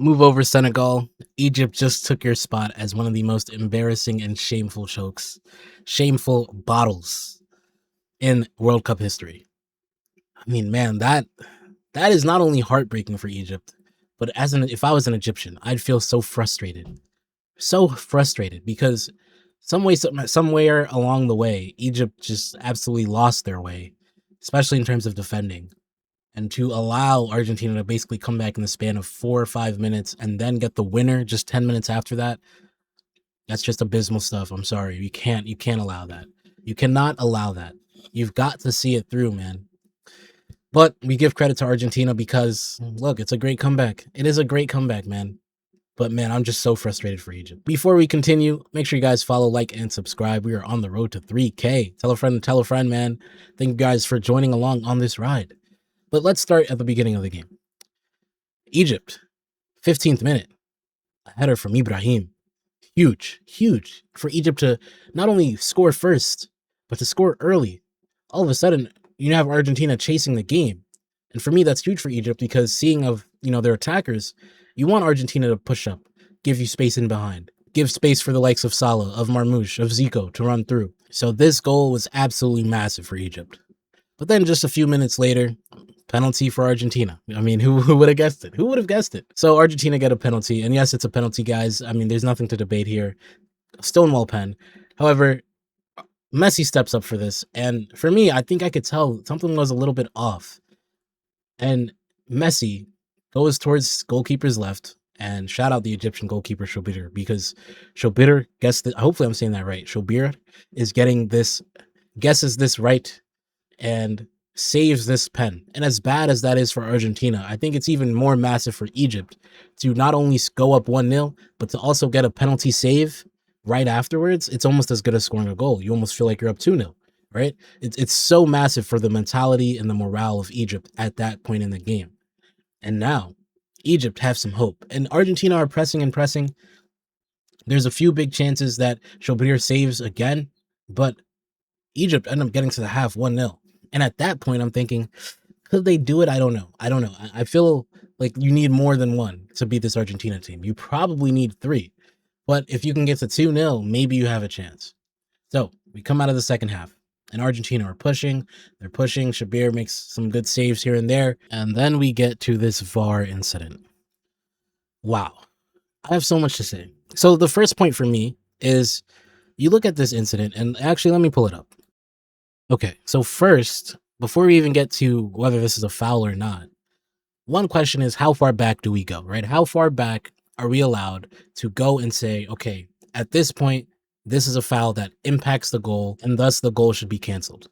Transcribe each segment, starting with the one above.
Move over, Senegal. Egypt just took your spot as one of the most embarrassing and shameful chokes, shameful bottles in World Cup history. I mean, man, that is not only heartbreaking for Egypt, but if I was an Egyptian, I'd feel so frustrated because somewhere along the way, Egypt just absolutely lost their way, especially in terms of defending. And to allow Argentina to basically come back in the span of 4 or 5 minutes and then get the winner just 10 minutes after that, that's just abysmal stuff. I'm sorry. You can't allow that. You cannot allow that. You've got to see it through, man. But we give credit to Argentina because look, it's a great comeback. It is a great comeback, man. But man, I'm just so frustrated for Egypt. Before we continue, make sure you guys follow, like, and subscribe. We are on the road to 3K. Tell a friend, man. Thank you guys for joining along on this ride. But let's start at the beginning of the game. Egypt, 15th minute, a header from Ibrahim. Huge for Egypt to not only score first, but to score early. All of a sudden, you have Argentina chasing the game. And for me, that's huge for Egypt because seeing their attackers, you want Argentina to push up, give you space in behind, give space for the likes of Salah, of Marmoush, of Zico to run through. So this goal was absolutely massive for Egypt. But then just a few minutes later, penalty for Argentina. I mean, who would have guessed it? Who would have guessed it? So Argentina get a penalty, and yes, it's a penalty, guys. I mean, there's nothing to debate here. Stonewall pen. However, Messi steps up for this, and for me, I think I could tell something was a little bit off. And Messi goes towards goalkeeper's left, and shout out the Egyptian goalkeeper Shobir, because Shobir hopefully I'm saying that right. Shobir is guesses this right and saves this pen. And as bad as that is for Argentina, I think it's even more massive for Egypt to not only go up 1-0, but to also get a penalty save right afterwards. It's almost as good as scoring a goal. You almost feel like you're up 2-0, right? It's so massive for the mentality and the morale of Egypt at that point in the game. And now Egypt have some hope. And Argentina are pressing and pressing. There's a few big chances that Shobir saves again, but Egypt end up getting to the half 1-0. And at that point, I'm thinking, could they do it? I don't know. I feel like you need more than one to beat this Argentina team. You probably need three. But if you can get to 2-0, maybe you have a chance. So we come out of the second half, and Argentina are pushing. They're pushing. Shabir makes some good saves here and there. And then we get to this VAR incident. Wow. I have so much to say. So the first point for me is you look at this incident, and actually, let me pull it up. Okay, so first, before we even get to whether this is a foul or not, one question is how far back do we go, right? How far back are we allowed to go and say, okay, at this point, this is a foul that impacts the goal, and thus the goal should be canceled?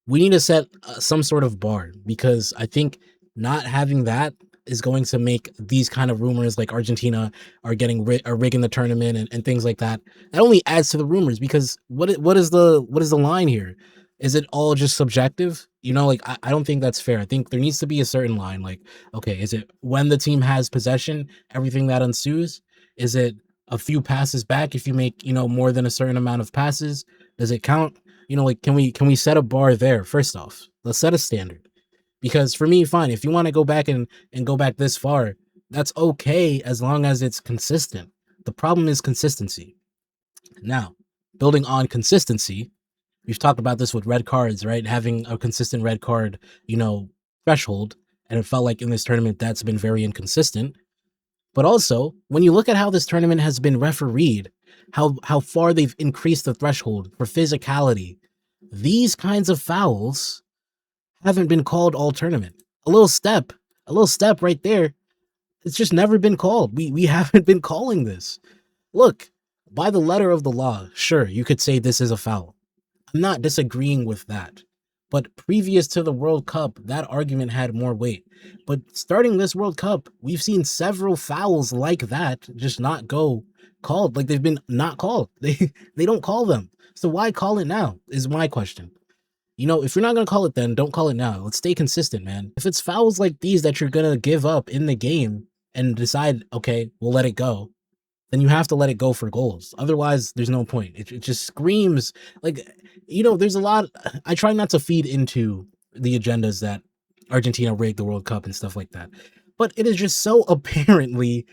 We need to set some sort of bar because I think not having that is going to make these kind of rumors like Argentina are rigging the tournament and things like that. That only adds to the rumors because what is the line here? Is it all just subjective? Like I don't think that's fair. I think there needs to be a certain line. Like, okay, is it when the team has possession, everything that ensues? Is it a few passes back if you make more than a certain amount of passes? Does it count? Like can we set a bar there? First off, let's set a standard. Because for me, fine, if you want to go back and go back this far, that's okay as long as it's consistent. The problem is consistency. Now, building on consistency, we've talked about this with red cards, right? Having a consistent red card, threshold, and it felt like in this tournament that's been very inconsistent. But also, when you look at how this tournament has been refereed, how far they've increased the threshold for physicality, these kinds of fouls haven't been called all tournament. A little step right there. It's just never been called. We haven't been calling this. Look, by the letter of the law, sure, you could say this is a foul. I'm not disagreeing with that. But previous to the World Cup, that argument had more weight. But starting this World Cup, we've seen several fouls like that just not go called. Like they've been not called. They don't call them. So why call it now is my question. If you're not going to call it then, don't call it now. Let's stay consistent, man. If it's fouls like these that you're going to give up in the game and decide, okay, we'll let it go, then you have to let it go for goals. Otherwise, there's no point. It just screams like, there's a lot. I try not to feed into the agendas that Argentina rigged the World Cup and stuff like that. but it is just so apparently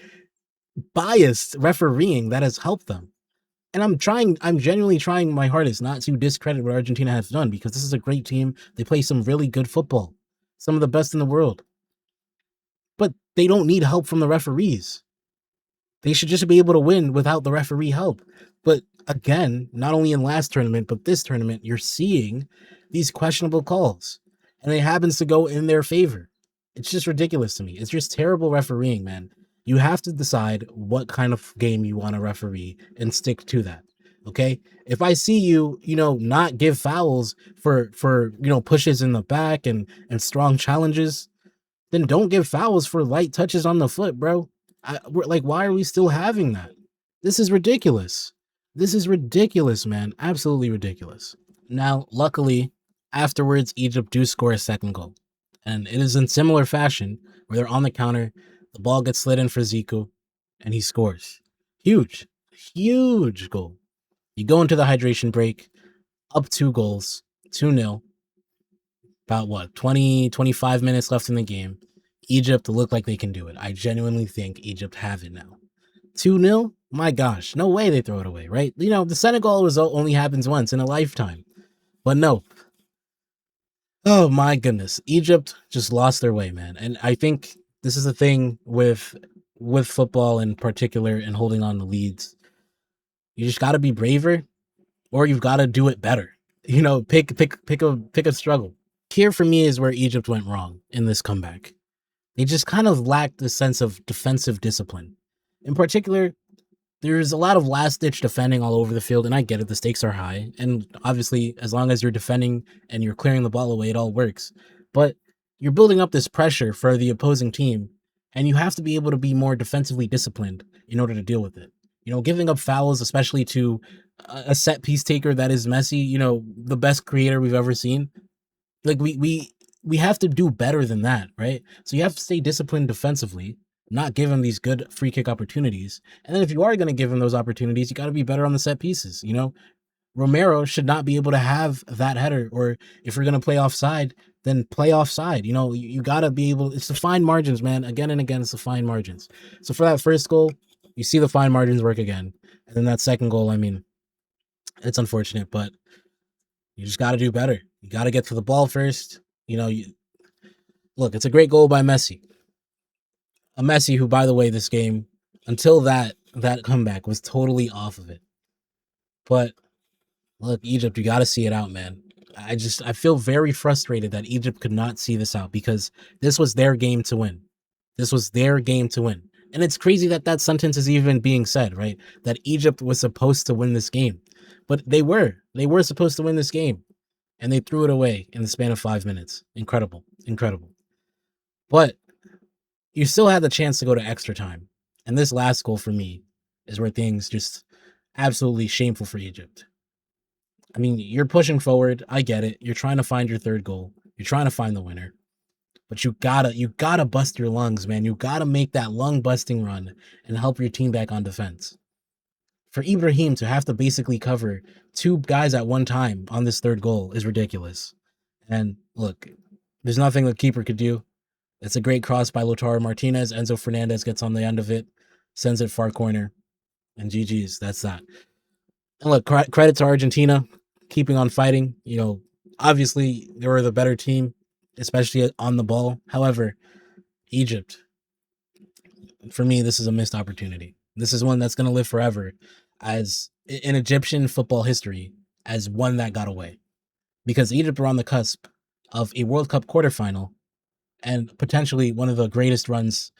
biased refereeing that has helped them. And I'm genuinely trying my hardest not to discredit what Argentina has done, because this is a great team. They play some really good football, some of the best in the world, but they don't need help from the referees. They should just be able to win without the referee help. But again, not only in last tournament, but this tournament, you're seeing these questionable calls, and it happens to go in their favor. It's just ridiculous to me. It's just terrible refereeing, man. You have to decide what kind of game you want to referee and stick to that. Okay? If I see you, not give fouls for pushes in the back and strong challenges, then don't give fouls for light touches on the foot, bro. We're like, why are we still having that? This is ridiculous. This is ridiculous, man. Absolutely ridiculous. Now, luckily, afterwards, Egypt do score a second goal. And it is in similar fashion, where they're on the counter, the ball gets slid in for Zico, and he scores. Huge, huge goal. You go into the hydration break, up 2 goals, 2-0. About what, 20, 25 minutes left in the game. Egypt look like they can do it. I genuinely think Egypt have it now. 2-0? My gosh, no way they throw it away, right? The Senegal result only happens once in a lifetime. But no. Oh my goodness. Egypt just lost their way, man. And I think this is the thing with football in particular and holding on to leads. You just got to be braver, or you've got to do it better. Pick a struggle. Here for me is where Egypt went wrong in this comeback. They just kind of lacked a sense of defensive discipline. In particular, there's a lot of last-ditch defending all over the field, and I get it, the stakes are high, and obviously, as long as you're defending and you're clearing the ball away, it all works. But you're building up this pressure for the opposing team, and you have to be able to be more defensively disciplined in order to deal with it. Giving up fouls, especially to a set-piece taker that is Messi, the best creator we've ever seen. Like, we have to do better than that, right? So you have to stay disciplined defensively, not give him these good free kick opportunities. And then if you are going to give him those opportunities, you got to be better on the set pieces. Romero should not be able to have that header, or if you're going to play offside, then play offside. You got to be able, it's the fine margins, man. Again and again, it's the fine margins. So for that first goal, you see the fine margins work again. And then that second goal, I mean, it's unfortunate, but you just got to do better. You got to get to the ball first. Look, it's a great goal by Messi. A Messi who, by the way, this game, until that comeback, was totally off of it. But look, Egypt, you got to see it out, man. I feel very frustrated that Egypt could not see this out, because this was their game to win. This was their game to win. And it's crazy that sentence is even being said, right? That Egypt was supposed to win this game. But they were supposed to win this game. And they threw it away in the span of 5 minutes. Incredible. But you still had the chance to go to extra time. And this last goal for me is where things just absolutely shameful for Egypt. I mean, you're pushing forward. I get it. You're trying to find your third goal. You're trying to find the winner. But you gotta bust your lungs, man. You gotta make that lung busting run and help your team back on defense. For Ibrahim to have to basically cover 2 guys at one time on this third goal is ridiculous. And look, there's nothing the keeper could do. It's a great cross by Lautaro Martinez. Enzo Fernandez gets on the end of it, sends it far corner, and GG's. That's that. And look, credit to Argentina, keeping on fighting. Obviously, they were the better team, especially on the ball. However, Egypt, for me, this is a missed opportunity. This is one that's going to live forever as in Egyptian football history as one that got away. Because Egypt were on the cusp of a World Cup quarterfinal and potentially one of the greatest runs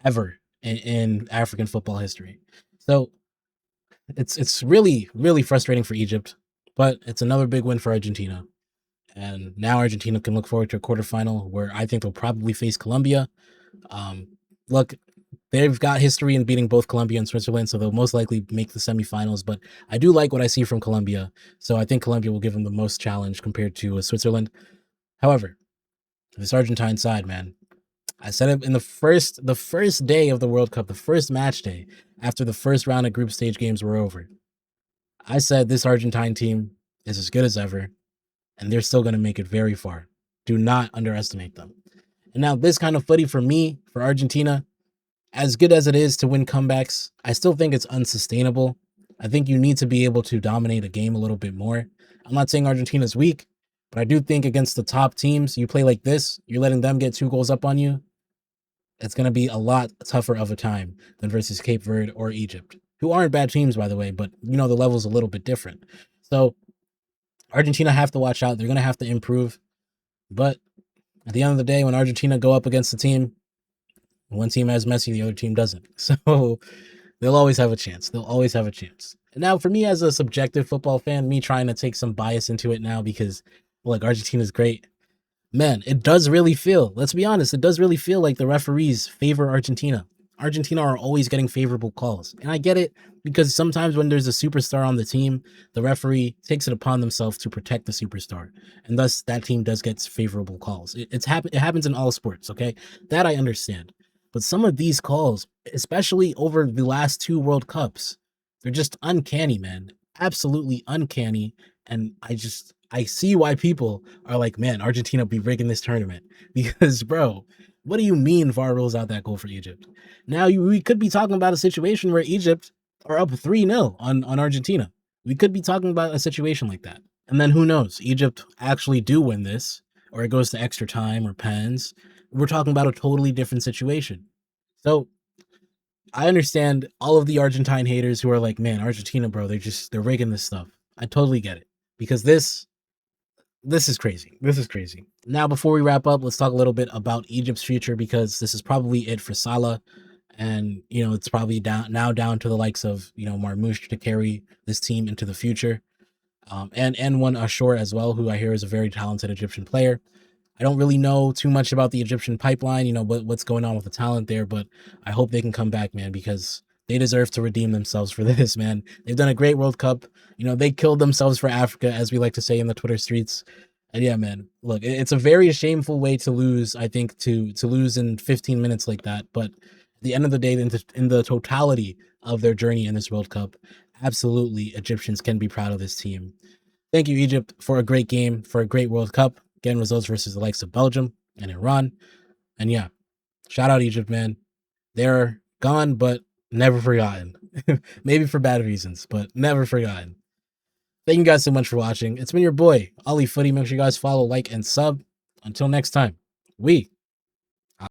ever in African football history. So it's really, really frustrating for Egypt, but it's another big win for Argentina. And now Argentina can look forward to a quarterfinal where I think they'll probably face Colombia. Look, they've got history in beating both Colombia and Switzerland, so they'll most likely make the semifinals. But I do like what I see from Colombia, so I think Colombia will give them the most challenge compared to Switzerland. However, this Argentine side, man, I said it in the first day of the World Cup, the first match day after the first round of group stage games were over. I said this Argentine team is as good as ever, and they're still going to make it very far. Do not underestimate them. And now this kind of footy for me, for Argentina, as good as it is to win comebacks, I still think it's unsustainable. I think you need to be able to dominate a game a little bit more. I'm not saying Argentina's weak, but I do think against the top teams, you play like this, you're letting them get 2 goals up on you. It's going to be a lot tougher of a time than versus Cape Verde or Egypt, who aren't bad teams, by the way, but the level's a little bit different. So Argentina have to watch out. They're going to have to improve. But at the end of the day, when Argentina go up against the team, one team has Messi, the other team doesn't. So they'll always have a chance. They'll always have a chance. And now, for me as a subjective football fan, me trying to take some bias into it now because, like, Argentina's great. Man, it does really feel, let's be honest, it does really feel like the referees favor Argentina. Argentina are always getting favorable calls. And I get it because sometimes when there's a superstar on the team, the referee takes it upon themselves to protect the superstar. And thus that team does get favorable calls. It happens in all sports, okay? That I understand. But some of these calls, especially over the last 2 World Cups, they're just uncanny, man. Absolutely uncanny. And I see why people are like, man, Argentina be rigging this tournament. Because, bro, what do you mean VAR rules out that goal for Egypt? Now we could be talking about a situation where Egypt are up 3-0 on Argentina. We could be talking about a situation like that. And then who knows? Egypt actually do win this, or it goes to extra time or pens. We're talking about a totally different situation. So I understand all of the Argentine haters who are like, man, Argentina, bro, they're rigging this stuff. I totally get it. Because this is crazy. This is crazy. Now, before we wrap up, let's talk a little bit about Egypt's future because this is probably it for Salah. And, it's probably down to the likes of, Marmoush to carry this team into the future. And one Ashore as well, who I hear is a very talented Egyptian player. I don't really know too much about the Egyptian pipeline, what's going on with the talent there, but I hope they can come back, man, because they deserve to redeem themselves for this, man. They've done a great World Cup. They killed themselves for Africa, as we like to say in the Twitter streets. And yeah, man, look, it's a very shameful way to lose, I think, to lose in 15 minutes like that. But at the end of the day, in the totality of their journey in this World Cup, absolutely, Egyptians can be proud of this team. Thank you, Egypt, for a great game, for a great World Cup, getting results versus the likes of Belgium and Iran. And yeah, shout out Egypt, man. They're gone, but never forgotten. Maybe for bad reasons, but never forgotten. Thank you guys so much for watching. It's been your boy, Ollie Footy. Make sure you guys follow, like, and sub. Until next time, we